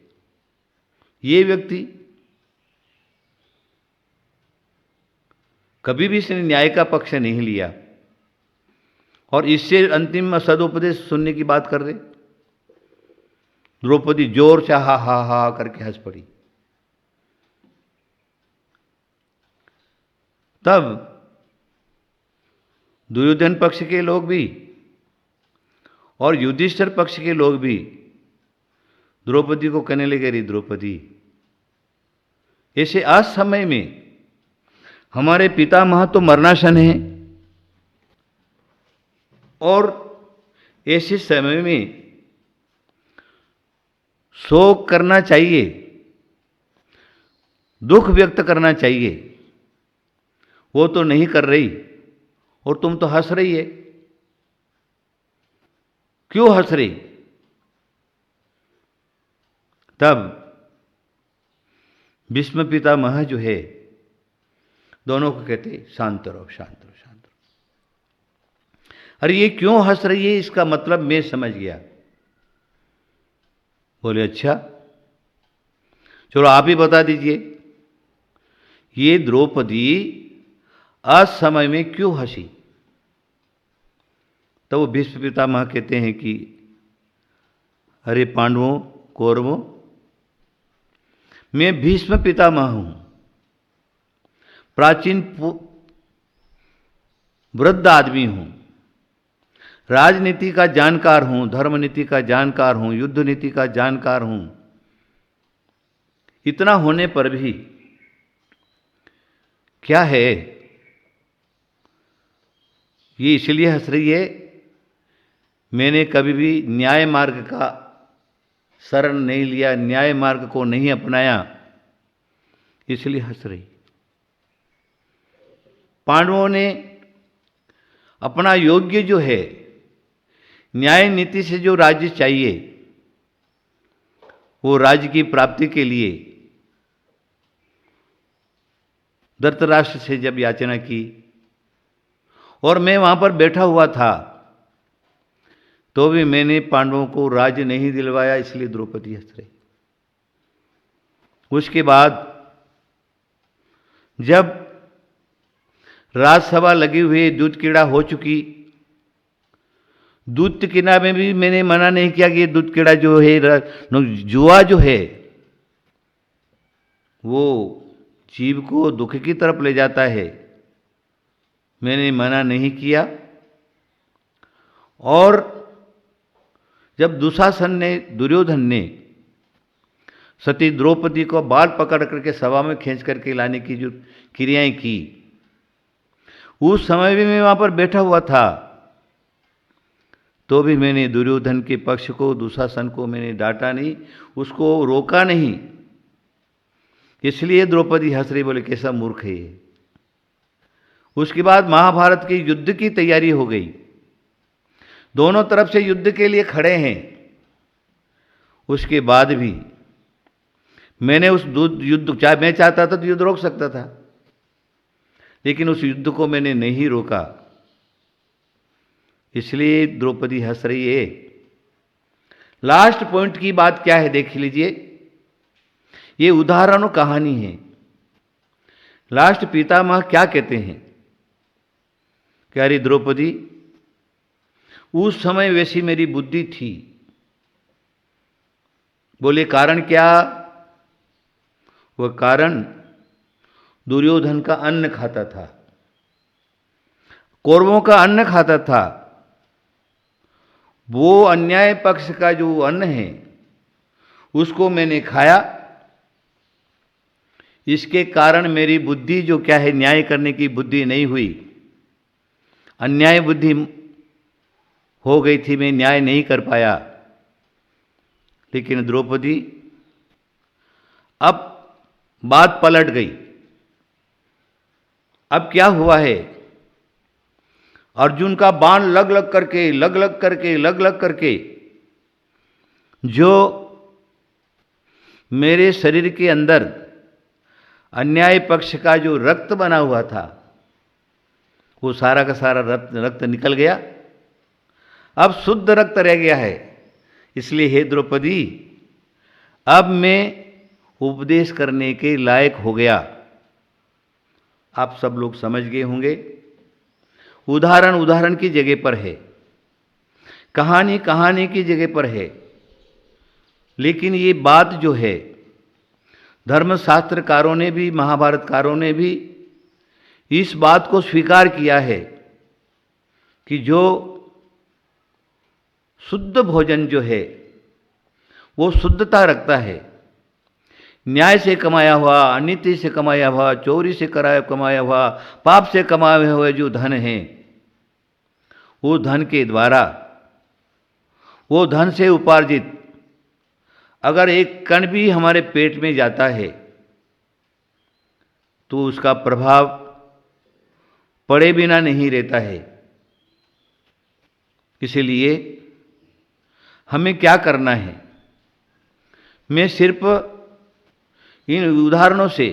[SPEAKER 2] ये व्यक्ति कभी भी इसने न्याय का पक्ष नहीं लिया और इससे अंतिम सदुपदेश सुनने की बात कर रहे। द्रौपदी जोर से हा हा हा करके हंस पड़ी। तब दुर्योधन पक्ष के लोग भी और युधिष्ठिर पक्ष के लोग भी द्रौपदी को कहने लगे, रे द्रौपदी, ऐसे असमय में हमारे पितामह तो मरणासन हैं और ऐसे समय में शोक करना चाहिए, दुख व्यक्त करना चाहिए, वो तो नहीं कर रही और तुम तो हंस रही है। क्यों हंस रही? तब भीष्म पितामह जो है दोनों को कहते, शांत रहो शांत रहो शांत रहो। अरे ये क्यों हंस रही है, इसका मतलब मैं समझ गया। बोले अच्छा, चलो आप ही बता दीजिए, ये द्रौपदी असमय में क्यों हंसी? तो वो भीष्म पितामह कहते हैं कि अरे पांडवों कौरवों, मैं भीष्म पितामह हूं, प्राचीन वृद्ध आदमी हूं, राजनीति का जानकार हूं, धर्म नीति का जानकार हूं, युद्ध नीति का जानकार हूं। इतना होने पर भी क्या है, ये इसलिए हंस रही है, मैंने कभी भी न्याय मार्ग का शरण नहीं लिया, न्याय मार्ग को नहीं अपनाया, इसलिए हंस रही। पांडवों ने अपना योग्य जो है न्याय नीति से जो राज्य चाहिए, वो राज्य की प्राप्ति के लिए धृतराष्ट्र से जब याचना की और मैं वहां पर बैठा हुआ था, तो भी मैंने पांडवों को राज्य नहीं दिलवाया, इसलिए द्रौपदी हंस रही। उसके बाद जब राजसभा लगी हुई, दूध कीड़ा हो चुकी, दूध कीड़ा में भी मैंने मना नहीं किया कि ये दूध कीड़ा जो है, जुआ जो है, वो जीव को दुख की तरफ ले जाता है, मैंने मना नहीं किया। और जब दुशासन ने, दुर्योधन ने सती द्रौपदी को बाल पकड़ करके सभा में खींच करके लाने की जो क्रियाएं की, उस समय भी मैं वहां पर बैठा हुआ था, तो भी मैंने दुर्योधन के पक्ष को, दुशासन को मैंने डांटा नहीं, उसको रोका नहीं। इसलिए द्रौपदी हंस रही, बोले कैसा मूर्ख है ये। उसके बाद महाभारत के युद्ध की तैयारी हो गई, दोनों तरफ से युद्ध के लिए खड़े हैं। उसके बाद भी मैंने उस युद्ध, चाहे मैं चाहता था तो युद्ध रोक सकता था, लेकिन उस युद्ध को मैंने नहीं रोका, इसलिए द्रौपदी हंस रही है। लास्ट पॉइंट की बात क्या है देख लीजिए, ये उदाहरण कहानी है। लास्ट पितामह क्या कहते हैं कि अरे द्रौपदी, उस समय वैसी मेरी बुद्धि थी। बोले कारण क्या? वह कारण दुर्योधन का अन्न खाता था, कौरवों का अन्न खाता था। वो अन्याय पक्ष का जो अन्न है उसको मैंने खाया, इसके कारण मेरी बुद्धि जो क्या है, न्याय करने की बुद्धि नहीं हुई, अन्याय बुद्धि हो गई थी, मैं न्याय नहीं कर पाया। लेकिन द्रौपदी, अब बात पलट गई। अब क्या हुआ है? अर्जुन का बाण लग लग करके जो मेरे शरीर के अंदर अन्याय पक्ष का जो रक्त बना हुआ था, वो सारा का सारा रक्त निकल गया। अब शुद्ध रक्त रह गया है। इसलिए हे द्रौपदी, अब मैं उपदेश करने के लायक हो गया। आप सब लोग समझ गए होंगे। उदाहरण की जगह पर है, कहानी की जगह पर है, लेकिन ये बात जो है, धर्मशास्त्रकारों ने भी, महाभारतकारों ने भी इस बात को स्वीकार किया है कि जो शुद्ध भोजन जो है वो शुद्धता रखता है। न्याय से कमाया हुआ, अनिति से कमाया हुआ, चोरी से कमाया हुआ, पाप से कमाए हुए जो धन है, वो धन के द्वारा, वो धन से उपार्जित अगर एक कण भी हमारे पेट में जाता है तो उसका प्रभाव पड़े बिना नहीं रहता है। इसलिए हमें क्या करना है? मैं सिर्फ इन उदाहरणों से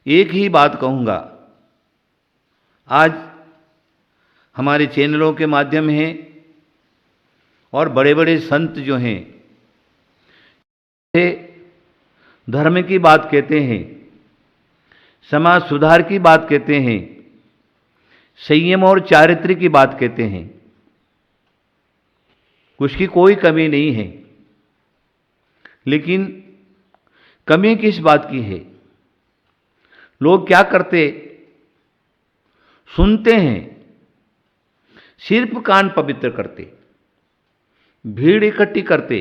[SPEAKER 2] एक ही बात कहूँगा। आज हमारे चैनलों के माध्यम हैं और बड़े बड़े संत जो हैं, धर्म की बात कहते हैं, समाज सुधार की बात कहते हैं, संयम और चारित्र्य की बात कहते हैं। उसकी कोई कमी नहीं है, लेकिन कमी किस बात की है? लोग क्या करते? सुनते हैं, सिर्फ कान पवित्र करते, भीड़ इकट्ठी करते,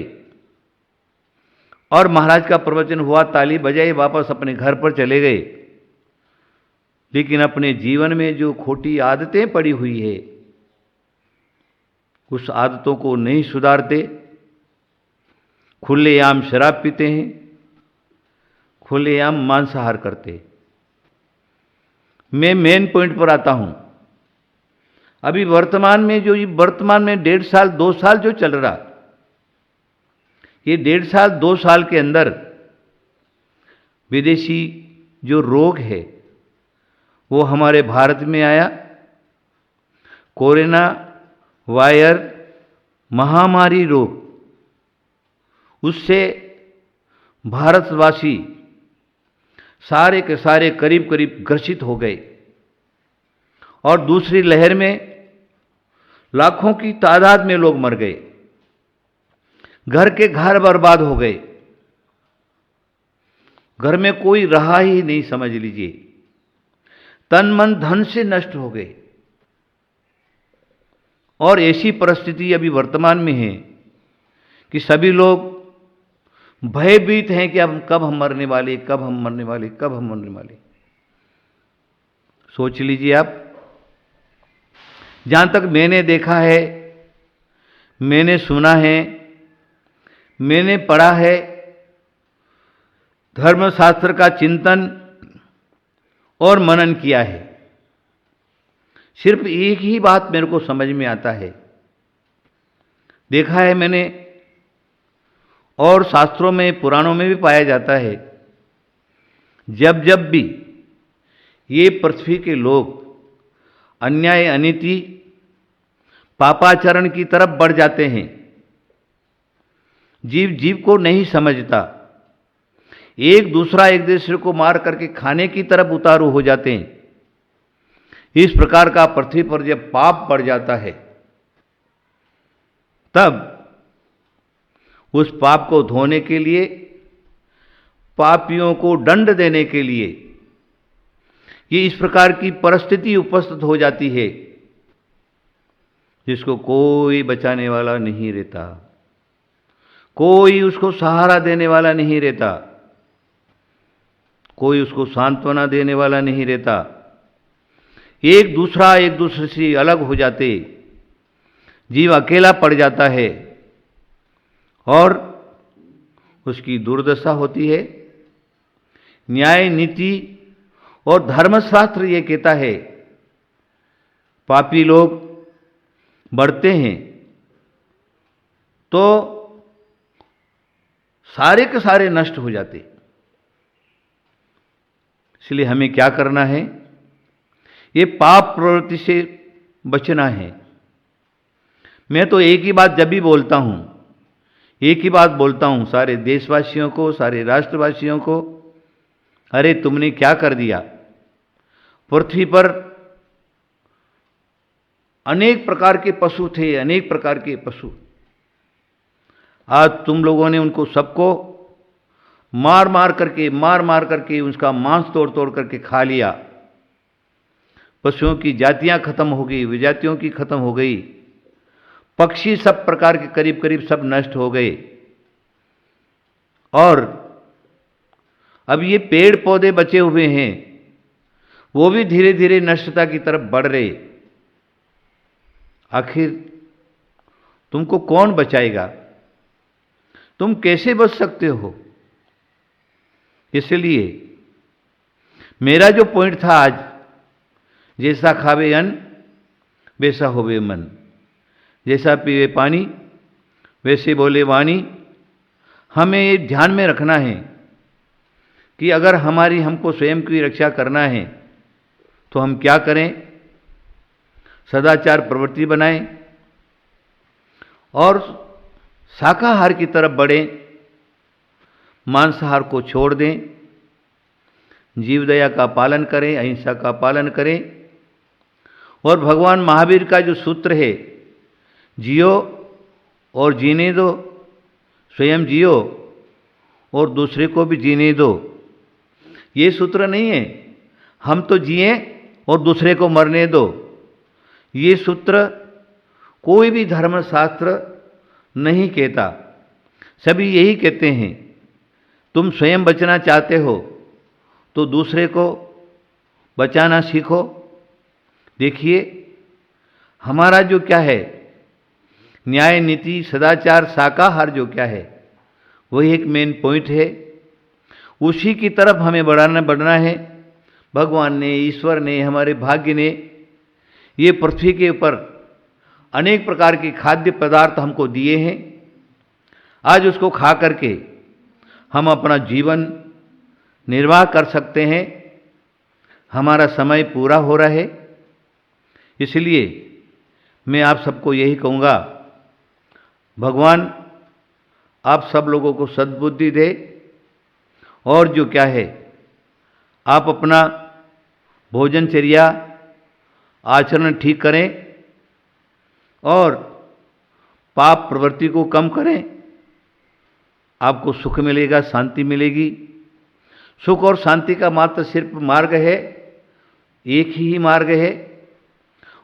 [SPEAKER 2] और महाराज का प्रवचन हुआ, ताली बजाई, वापस अपने घर पर चले गए। लेकिन अपने जीवन में जो खोटी आदतें पड़ी हुई है, उस आदतों को नहीं सुधारते। खुलेआम शराब पीते हैं, खुलेआम मांसाहार करते। मैं मेन पॉइंट पर आता हूं। अभी वर्तमान में 1.5 साल 2 साल जो चल रहा, ये 1.5 साल 2 साल के अंदर विदेशी जो रोग है वो हमारे भारत में आया। कोरोना वायरस महामारी रोग, उससे भारतवासी सारे के सारे करीब करीब ग्रसित हो गए। और दूसरी लहर में लाखों की तादाद में लोग मर गए, घर के घर बर्बाद हो गए, घर में कोई रहा ही नहीं, समझ लीजिए। तन मन धन से नष्ट हो गए। और ऐसी परिस्थिति अभी वर्तमान में है कि सभी लोग भयभीत हैं कि अब कब हम मरने वाले, कब हम मरने वाले, कब हम मरने वाले। सोच लीजिए आप। जहां तक मैंने देखा है, मैंने सुना है, मैंने पढ़ा है, धर्मशास्त्र का चिंतन और मनन किया है, सिर्फ एक ही बात मेरे को समझ में आता है। देखा है मैंने, और शास्त्रों में, पुराणों में भी पाया जाता है, जब जब भी ये पृथ्वी के लोग अन्याय, अनीति, पापाचरण की तरफ बढ़ जाते हैं, जीव जीव को नहीं समझता, एक दूसरे को मार करके खाने की तरफ उतारू हो जाते हैं। इस प्रकार का पृथ्वी पर जब पाप बढ़ जाता है, तब उस पाप को धोने के लिए, पापियों को दंड देने के लिए ये इस प्रकार की परिस्थिति उपस्थित हो जाती है जिसको कोई बचाने वाला नहीं रहता, कोई उसको सहारा देने वाला नहीं रहता, कोई उसको सांत्वना देने वाला नहीं रहता। एक दूसरे से अलग हो जाते, जीव अकेला पड़ जाता है और उसकी दुर्दशा होती है। न्याय नीति और धर्मशास्त्र ये कहता है पापी लोग बढ़ते हैं तो सारे के सारे नष्ट हो जाते। इसलिए हमें क्या करना है, ये पाप प्रवृत्ति से बचना है। मैं तो एक ही बात जब भी बोलता हूं, एक ही बात बोलता हूं सारे देशवासियों को, सारे राष्ट्रवासियों को, अरे तुमने क्या कर दिया। पृथ्वी पर अनेक प्रकार के पशु थे, अनेक प्रकार के पशु। आज तुम लोगों ने उनको सबको मार मार करके उसका मांस तोड़ तोड़ करके खा लिया। पशुओं की जातियां खत्म हो गई, विजातियों की खत्म हो गई। पक्षी सब प्रकार के करीब करीब सब नष्ट हो गए। और अब ये पेड़ पौधे बचे हुए हैं, वो भी धीरे धीरे नष्टता की तरफ बढ़ रहे। आखिर तुमको कौन बचाएगा? तुम कैसे बच सकते हो? इसलिए मेरा जो पॉइंट था आज, जैसा खावे अन्न वैसा होवे मन, जैसा पीवे पानी वैसे बोले वाणी। हमें ये ध्यान में रखना है कि अगर हमको स्वयं की रक्षा करना है तो हम क्या करें? सदाचार प्रवृत्ति बनाएं और शाकाहार की तरफ बढ़ें, मांसाहार को छोड़ दें, जीवदया का पालन करें, अहिंसा का पालन करें। और भगवान महावीर का जो सूत्र है, जियो और जीने दो, स्वयं जियो और दूसरे को भी जीने दो, ये सूत्र नहीं है हम तो जिए और दूसरे को मरने दो। ये सूत्र कोई भी धर्मशास्त्र नहीं कहता। सभी यही कहते हैं तुम स्वयं बचना चाहते हो तो दूसरे को बचाना सीखो। देखिए हमारा जो क्या है, न्याय नीति सदाचार शाकाहार जो क्या है, वही एक मेन पॉइंट है। उसी की तरफ हमें बढ़ना है। भगवान ने, ईश्वर ने, हमारे भाग्य ने ये पृथ्वी के ऊपर अनेक प्रकार के खाद्य पदार्थ हमको दिए हैं। आज उसको खा करके हम अपना जीवन निर्वाह कर सकते हैं, हमारा समय पूरा हो रहा है। इसलिए मैं आप सबको यही कहूँगा, भगवान आप सब लोगों को सद्बुद्धि दे और जो क्या है आप अपना भोजनचर्या आचरण ठीक करें और पाप प्रवृत्ति को कम करें। आपको सुख मिलेगा, शांति मिलेगी। सुख और शांति का मात्र सिर्फ मार्ग है, एक ही मार्ग है।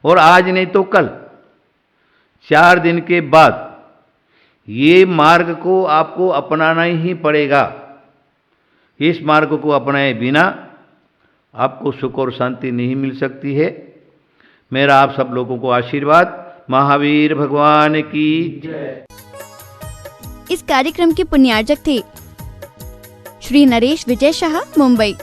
[SPEAKER 2] और आज नहीं तो कल, 4 दिन के बाद ये मार्ग को आपको अपनाना ही पड़ेगा। इस मार्ग को अपनाए बिना आपको सुख और शांति नहीं मिल सकती है। मेरा आप सब लोगों को आशीर्वाद। महावीर भगवान की जय।
[SPEAKER 1] इस कार्यक्रम के पुण्यार्जक थे श्री नरेश विजय शाह, मुंबई।